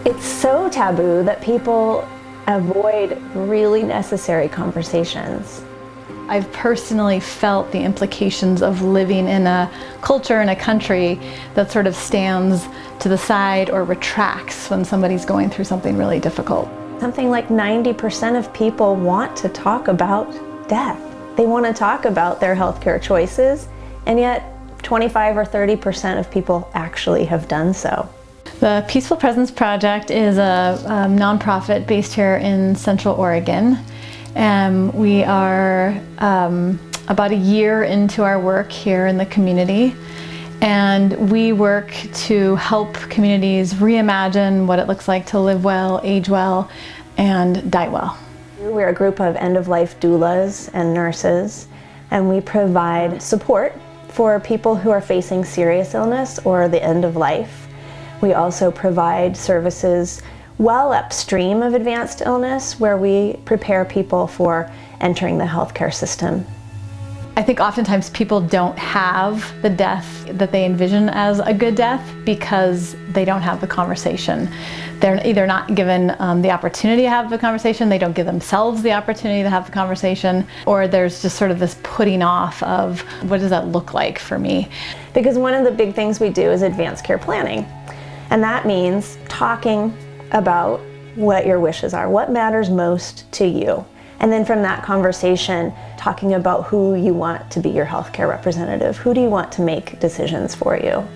It's so taboo that people avoid really necessary conversations. I've personally felt the implications of living in a culture and a country that sort of stands to the side or retracts when somebody's going through something really difficult. Something like 90% of people want to talk about death. They want to talk about their healthcare choices, and yet 25 or 30% of people actually have done so. The Peaceful Presence Project is a nonprofit based here in Central Oregon. We are about a year into our work here in the community, and we work to help communities reimagine what it looks like to live well, age well, and die well. We're a group of end-of-life doulas and nurses, and we provide support for people who are facing serious illness or the end of life. We also provide services well upstream of advanced illness, where we prepare people for entering the healthcare system. I think oftentimes people don't have the death that they envision as a good death because they don't have the conversation. They're either not given the opportunity to have the conversation, they don't give themselves the opportunity to have the conversation, or there's just sort of this putting off of what does that look like for me? Because one of the big things we do is advanced care planning. And that means talking about what your wishes are, what matters most to you. And then from that conversation, talking about who you want to be your healthcare representative, who do you want to make decisions for you.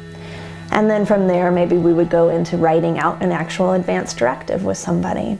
And then from there, maybe we would go into writing out an actual advance directive with somebody.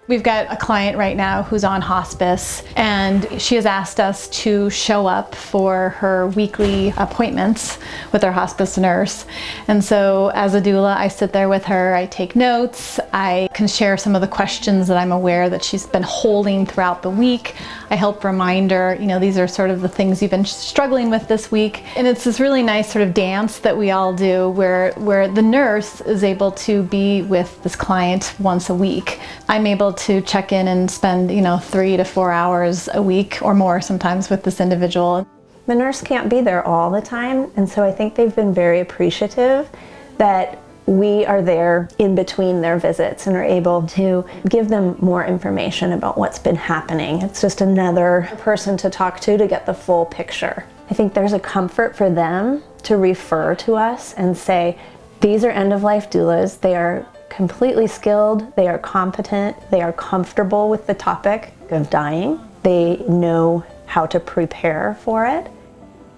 We've got a client right now who's on hospice, and she has asked us to show up for her weekly appointments with our hospice nurse. And so as a doula, I sit there with her, I take notes, I can share some of the questions that I'm aware that she's been holding throughout the week. I help remind her, these are sort of the things you've been struggling with this week. And it's this really nice sort of dance that we all do where the nurse is able to be with this client once a week. I'm able to check in and spend 3 to 4 hours a week or more sometimes with this individual. The nurse can't be there all the time, and so I think they've been very appreciative that we are there in between their visits and are able to give them more information about what's been happening. It's just another person to talk to get the full picture. I think there's a comfort for them to refer to us and say, these are end-of-life doulas. They are completely skilled, they are competent, they are comfortable with the topic of dying. They know how to prepare for it.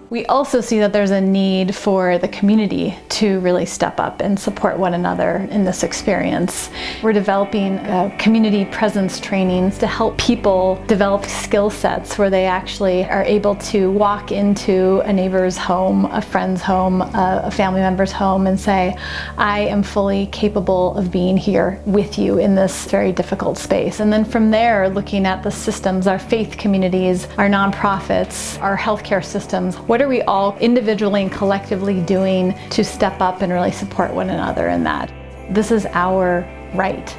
We also see that there's a need for the community to really step up and support one another in this experience. We're developing community presence trainings to help people develop skill sets where they actually are able to walk into a neighbor's home, a friend's home, a family member's home and say, I am fully capable of being here with you in this very difficult space. And then from there, looking at the systems, our faith communities, our nonprofits, our healthcare systems, what are we all individually and collectively doing to step up and really support one another in that? This is our right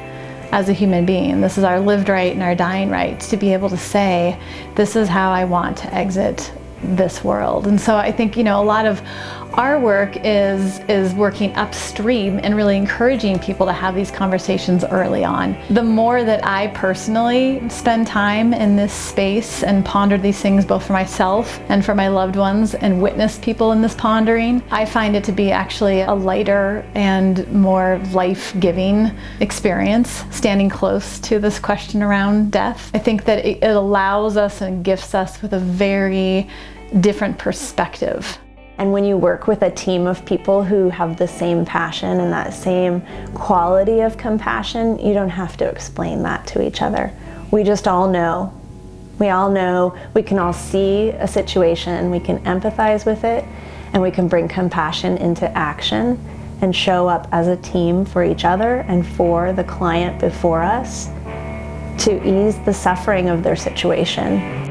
as a human being. This is our lived right and our dying right to be able to say, this is how I want to exit this world. And so I think, a lot of our work is working upstream and really encouraging people to have these conversations early on. The more that I personally spend time in this space and ponder these things both for myself and for my loved ones and witness people in this pondering, I find it to be actually a lighter and more life-giving experience, standing close to this question around death. I think that it allows us and gifts us with a very different perspective. And when you work with a team of people who have the same passion and that same quality of compassion, you don't have to explain that to each other. We just all know. We all know, we can all see a situation, we can empathize with it, and we can bring compassion into action and show up as a team for each other and for the client before us to ease the suffering of their situation.